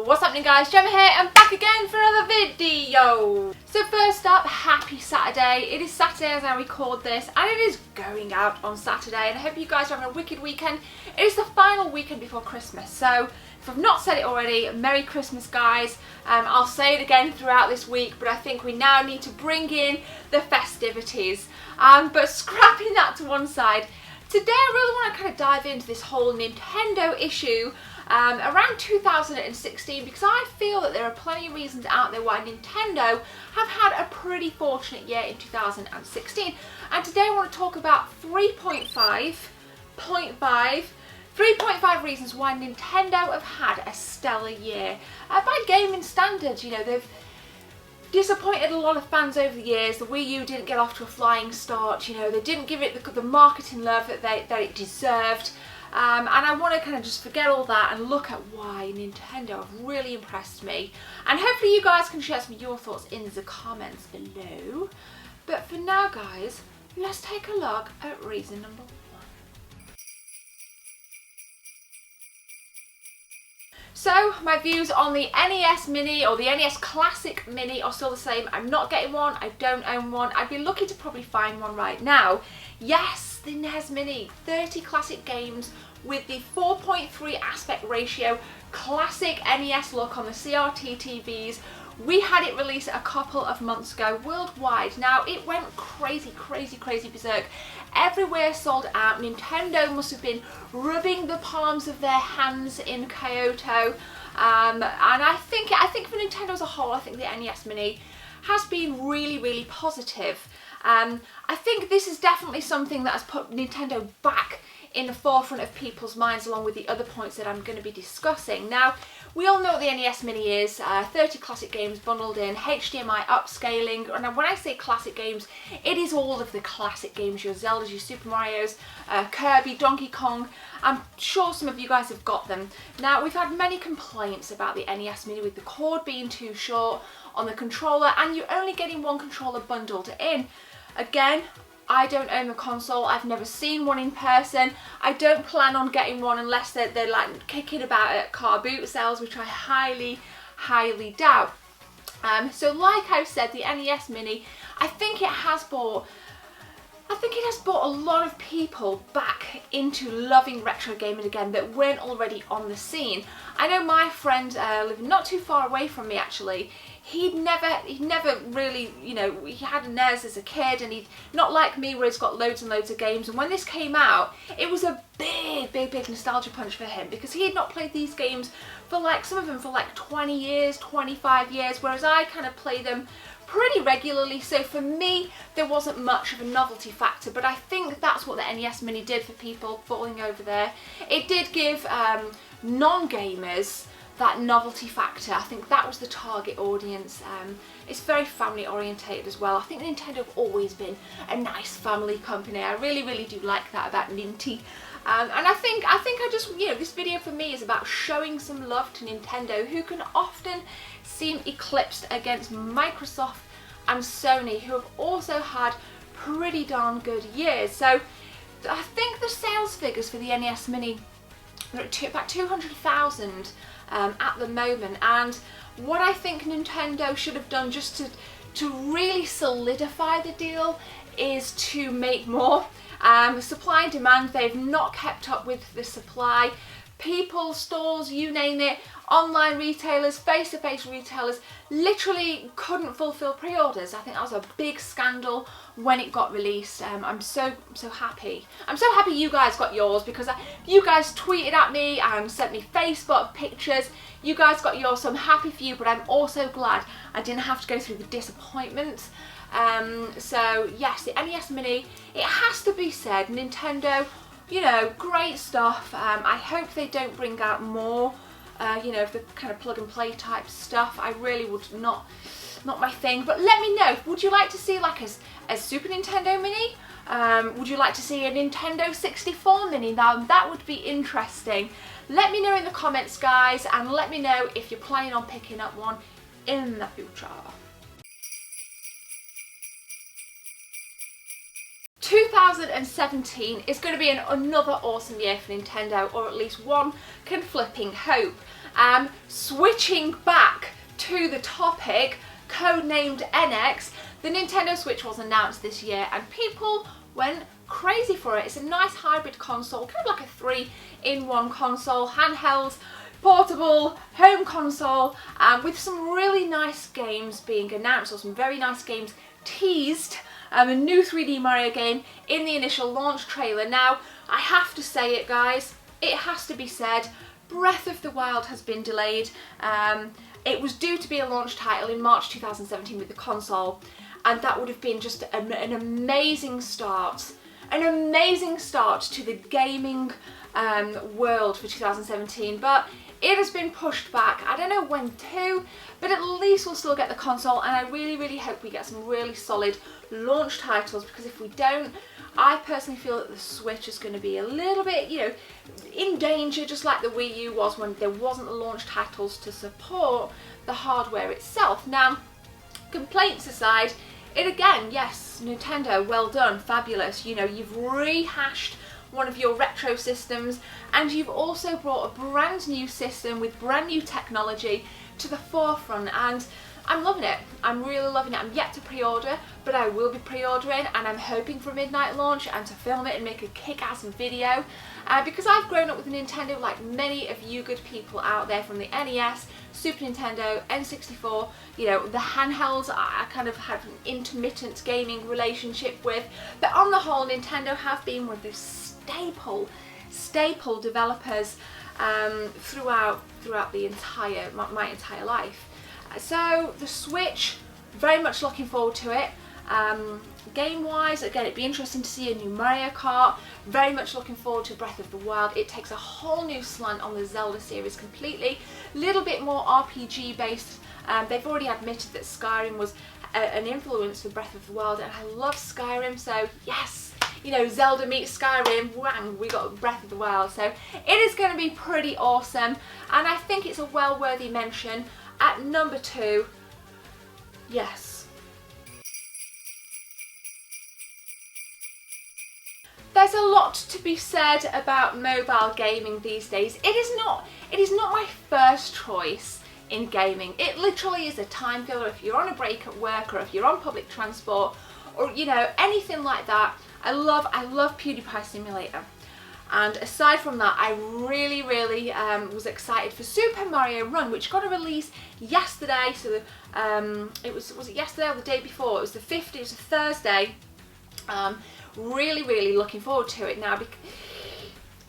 What's happening guys, Gemma here and back again for another video. So first up, happy Saturday. It is Saturday as I record this and it is going out on Saturday and I hope you guys are having a wicked weekend. It is the final weekend before Christmas, so if I've not said it already, Merry Christmas guys. I'll say it again throughout this week, but I think we now need to bring in the festivities. But scrapping that to one side, today I really want to kind of dive into this whole Nintendo issue around 2016, because I feel that there are plenty of reasons out there why Nintendo have had a pretty fortunate year in 2016. And today I want to talk about 3.5 reasons why Nintendo have had a stellar year. By gaming standards, you know, they've disappointed a lot of fans over the years. The Wii U didn't get off to a flying start, you know, they didn't give it the marketing love that it deserved. And I want to kind of just forget all that and look at why Nintendo have really impressed me. And hopefully you guys can share some of your thoughts in the comments below. But for now guys, let's take a look at reason number 1. So my views on the NES Mini or the NES Classic Mini are still the same. I'm not getting one, I don't own one. I'd be lucky to probably find one right now. Yes, the NES Mini, 30 classic games with the 4.3 aspect ratio, classic NES look on the CRT TVs. We had it released a couple of months ago worldwide. Now it went crazy berserk. Everywhere sold out. Nintendo must have been rubbing the palms of their hands in Kyoto. And I think for Nintendo as a whole, I think the NES Mini has been really positive. I think this is definitely something that has put Nintendo back in the forefront of people's minds, along with the other points that I'm going to be discussing. Now, we all know what the NES Mini is, 30 classic games bundled in, HDMI upscaling, and when I say classic games, it is all of the classic games, your Zeldas, your Super Marios, Kirby, Donkey Kong. I'm sure some of you guys have got them. Now, we've had many complaints about the NES Mini with the cord being too short on the controller, and you're only getting one controller bundled in. Again, I don't own the console, I've never seen one in person. I don't plan on getting one unless they're like kicking about at car boot sales, which I highly doubt. So like I've said, the NES Mini, I think it has brought a lot of people back into loving retro gaming again that weren't already on the scene. I know my friend living not too far away from me actually, he'd never really, you know, he had a NES as a kid, and he's not like me where he's got loads and loads of games, and when this came out it was a big nostalgia punch for him, because he had not played these games for like, some of them for like 20 years, 25 years, whereas I kind of play them pretty regularly, so for me there wasn't much of a novelty factor. But I think that's what the NES Mini did for people falling over there. It did give non-gamers that novelty factor. I think that was the target audience. It's very family orientated as well. I think Nintendo have always been a nice family company. I really do like that about Ninty. And I think I just, you know, this video for me is about showing some love to Nintendo, who can often seem eclipsed against Microsoft and Sony, who have also had pretty darn good years. So I think the sales figures for the NES Mini are at about 200,000 at the moment, and what I think Nintendo should have done just to really solidify the deal is to make more. Supply and demand, they've not kept up with the supply. People, stores, you name it, online retailers, face-to-face retailers literally couldn't fulfill pre-orders. I think that was a big scandal when it got released. I'm so happy. I'm so happy you guys got yours, because you guys tweeted at me and sent me Facebook pictures. You guys got yours, so I'm happy for you, but I'm also glad I didn't have to go through the disappointment. So yes, the NES Mini, it has to be said, Nintendo, you know, great stuff. I hope they don't bring out more, you know, the kind of plug and play type stuff. I really would not my thing. But let me know, would you like to see like a Super Nintendo Mini? Would you like to see a Nintendo 64 Mini? Now that would be interesting. Let me know in the comments guys, and let me know if you're planning on picking up one in the future. 2017 is going to be another awesome year for Nintendo, or at least one can flipping hope. Switching back to the topic, codenamed NX, the Nintendo Switch was announced this year and people went crazy for it. It's a nice hybrid console, kind of like a 3-in-1 console, handheld, portable, home console, with some really nice games being announced, or some very nice games teased. A new 3D Mario game in the initial launch trailer. Now, I have to say it, guys, it has to be said, Breath of the Wild has been delayed. It was due to be a launch title in March 2017 with the console, and that would have been just an amazing start. An amazing start to the gaming world for 2017, but it has been pushed back. I don't know when to, but at least we'll still get the console, and I really, really hope we get some really solid launch titles, because if we don't, I personally feel that the Switch is going to be a little bit, you know, in danger, just like the Wii U was when there wasn't the launch titles to support the hardware itself. Now, complaints aside, it again, yes, Nintendo, well done, fabulous. You know, you've rehashed one of your retro systems, and you've also brought a brand new system with brand new technology to the forefront, and I'm loving it. I'm really loving it. I'm yet to pre-order, but I will be pre-ordering, and I'm hoping for a midnight launch and to film it and make a kick-ass video, because I've grown up with Nintendo like many of you good people out there, from the NES, Super Nintendo, N64, you know, the handhelds I kind of had an intermittent gaming relationship with, but on the whole, Nintendo have been one of those staple developers throughout the entire my entire life. So the Switch, very much looking forward to it. Game wise, again, it'd be interesting to see a new Mario Kart. Very much looking forward to Breath of the Wild. It takes a whole new slant on the Zelda series completely. A little bit more RPG based. They've already admitted that Skyrim was an influence for Breath of the Wild, and I love Skyrim, so yes, you know, Zelda meets Skyrim, whang, we got Breath of the Wild. So it is going to be pretty awesome, and I think it's a well-worthy mention. At number 2, yes. There's a lot to be said about mobile gaming these days. It is not my first choice in gaming. It literally is a time filler if you're on a break at work, or if you're on public transport, or you know, anything like that. I love PewDiePie Simulator. And aside from that, I really was excited for Super Mario Run, which got a release yesterday. So was it yesterday or the day before? It was the 5th, it was a Thursday. Really looking forward to it now.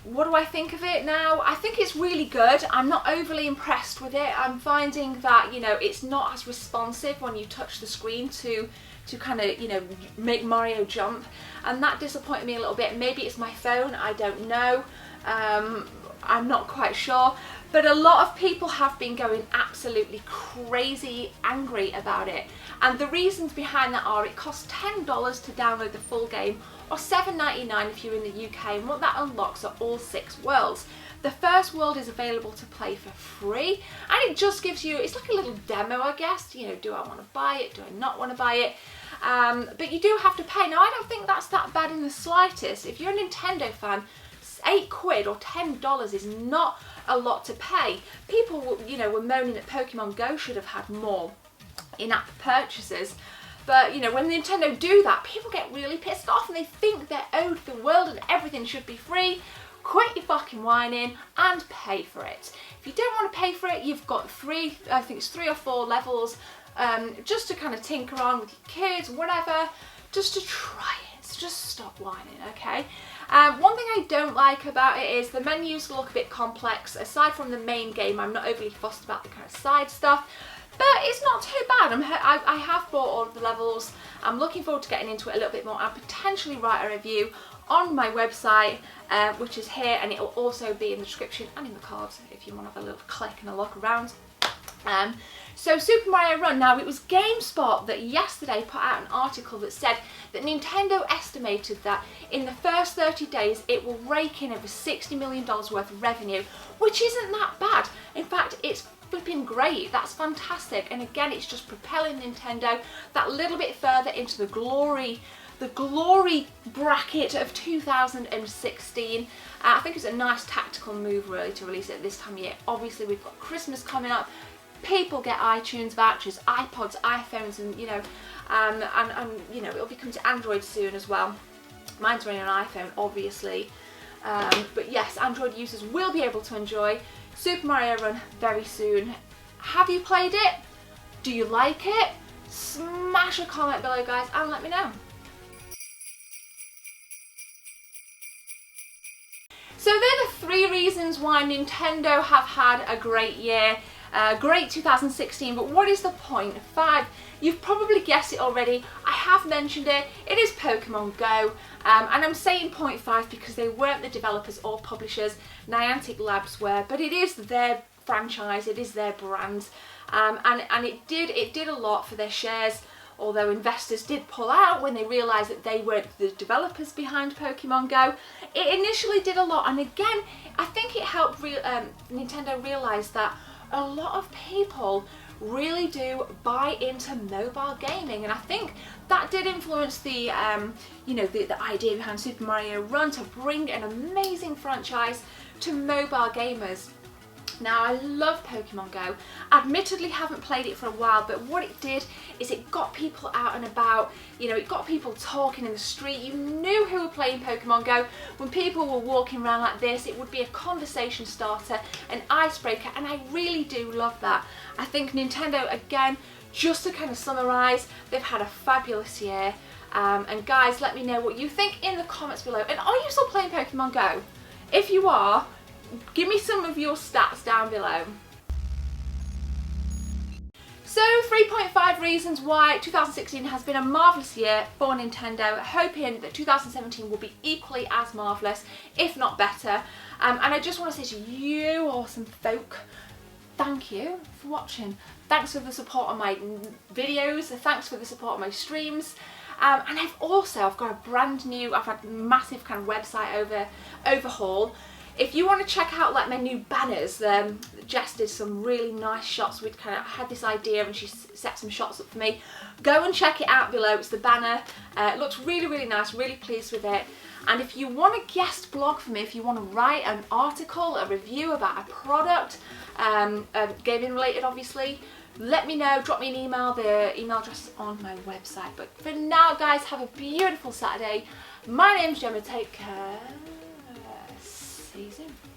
What do I think of it now? I think it's really good. I'm not overly impressed with it. I'm finding that, you know, it's not as responsive when you touch the screen to kind of, you know, make Mario jump, and that disappointed me a little bit. Maybe it's my phone, I don't know. I'm not quite sure, but a lot of people have been going absolutely crazy angry about it, and the reasons behind that are it costs $10 to download the full game, or $7.99 if you're in the UK, and what that unlocks are all 6 worlds. The first world is available to play for free, and it just gives you, it's like a little demo, I guess. You know, do I want to buy it? Do I not want to buy it? But you do have to pay. Now, I don't think that's that bad in the slightest. If you're a Nintendo fan, £8 or $10 is not a lot to pay. People, you know, were moaning that Pokemon Go should have had more in-app purchases. But, you know, when Nintendo do that, people get really pissed off and they think they're owed the world and everything should be free. Quit your fucking whining and pay for it. If you don't want to pay for it, you've got I think it's 3 or 4 levels, just to kind of tinker on with your kids, whatever, just to try it. So just stop whining, okay? One thing I don't like about it is the menus look a bit complex. Aside from the main game, I'm not overly fussed about the kind of side stuff, but it's not too bad. I have bought all of the levels. I'm looking forward to getting into it a little bit more. I'll potentially write a review on my website, which is here, and it'll also be in the description and in the cards if you want to have a little click and a look around. So Super Mario Run, now it was GameSpot that yesterday put out an article that said that Nintendo estimated that in the first 30 days it will rake in over $60 million worth of revenue, which isn't that bad. In fact, it's flipping great. That's fantastic, and again, it's just propelling Nintendo that little bit further into the glory the glory bracket of 2016. I think it's a nice tactical move really to release it at this time of year. Obviously we've got Christmas coming up, people get iTunes vouchers, iPods, iPhones, and you know, and you know, it'll be coming to Android soon as well. Mine's running on iPhone obviously, but yes, Android users will be able to enjoy Super Mario Run very soon. Have you played it? Do you like it? Smash a comment below guys and let me know. So they're the 3 reasons why Nintendo have had a great year, great 2016, but what is the point? 5, you've probably guessed it already, I have mentioned it, it is Pokemon Go, and I'm saying 0.5 because they weren't the developers or publishers, Niantic Labs were, but it is their franchise, it is their brand, and it did a lot for their shares, although investors did pull out when they realised that they weren't the developers behind Pokemon Go. It initially did a lot, and again, I think it helped Nintendo realise that a lot of people really do buy into mobile gaming, and I think that did influence the you know, the idea behind Super Mario Run to bring an amazing franchise to mobile gamers. Now I love Pokemon Go, admittedly haven't played it for a while, but what it did is it got people out and about, you know, it got people talking in the street, you knew who were playing Pokemon Go. When people were walking around like this, it would be a conversation starter, an icebreaker, and I really do love that. I think Nintendo, again, just to kind of summarise, they've had a fabulous year, and guys, let me know what you think in the comments below. And are you still playing Pokemon Go? If you are, give me some of your stats down below. So 3.5 reasons why 2016 has been a marvellous year for Nintendo, hoping that 2017 will be equally as marvellous, if not better. And I just want to say to you awesome folk, thank you for watching. Thanks for the support on my videos, thanks for the support on my streams. And I've got a brand new, I've had a massive kind of website overhaul. If you want to check out like my new banners, Jess did some really nice shots. We'd kind of had this idea and she set some shots up for me. Go and check it out below. It's the banner. It looks really, really nice. Really pleased with it. And if you want a guest blog for me, if you want to write an article, a review about a product, gaming related obviously, let me know. Drop me an email. The email address is on my website. But for now guys, have a beautiful Saturday. My name's Gemma. Take care. See you soon.